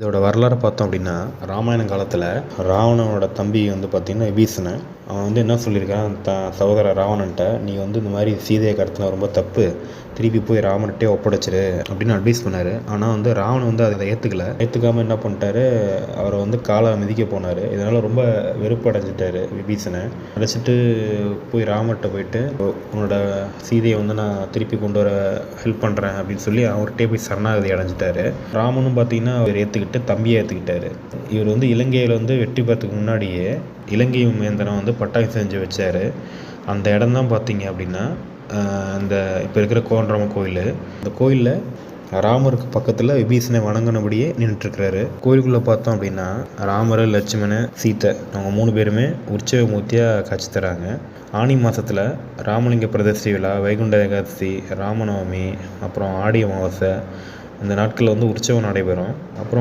இதோட வரலாறை பார்த்தோம் அப்படின்னா, ராமாயணம் காலத்தில் ராவணனோட தம்பி வந்து பார்த்திங்கன்னா விபீஷணன். அவன் வந்து என்ன சொல்லியிருக்கான் சகோதரர் ராவணன்ட்ட, நீ வந்து இந்த மாதிரி சீதையை கடத்தின ரொம்ப தப்பு, திருப்பி போய் ராமன்கிட்டே ஒப்படைச்சிரு அப்படின்னு அட்வைஸ் பண்ணார். ஆனால் வந்து ராவணன் வந்து அதை ஏற்றுக்காமல் என்ன பண்ணிட்டாரு, அவரை வந்து காலை மிதிக்க போனார். இதனால் ரொம்ப வெறுப்பு அடைஞ்சிட்டார் விபீஷணன். அடைச்சிட்டு போய் ராமர்கிட்ட போயிட்டு, உன்னோட சீதையை வந்து நான் திருப்பி கொண்டு வர ஹெல்ப் பண்ணுறேன் அப்படின்னு சொல்லி அவர்கிட்டே போய் சரணாகதி அடைஞ்சிட்டாரு. ராமனும் பார்த்திங்கன்னா அவர் தம்பியை ஏற்றுக்கிட்டாரு. இவர் வந்து இலங்கையில் வந்து வெற்றி பெறதுக்கு முன்னாடியே இலங்கை வேந்தனை வந்து பட்டாயம் செஞ்சு வச்சார். அந்த இடம் தான் பார்த்தீங்க அப்படின்னா இந்த இப்போ இருக்கிற கோவலராமன் கோயில். இந்த கோயிலில் ராமருக்கு பக்கத்தில் விபீஷணனை வணங்கினபடியே நின்றுட்டுருக்கிறாரு. கோயிலுக்குள்ளே பார்த்தோம் அப்படின்னா ராமர், லட்சுமணன், சீத்தை அவங்க 3 பேருமே உற்சவ மூர்த்தியாக காட்சி தராங்க. ஆனி மாதத்தில் ராமலிங்க பிரதிஷ்டை விழா, வைகுண்ட ஏகாதசி, ராமநவமி, அப்புறம் ஆடி அமாவாசை, இந்த நாட்களில் வந்து உற்சவம் நடைபெறும். அப்புறம்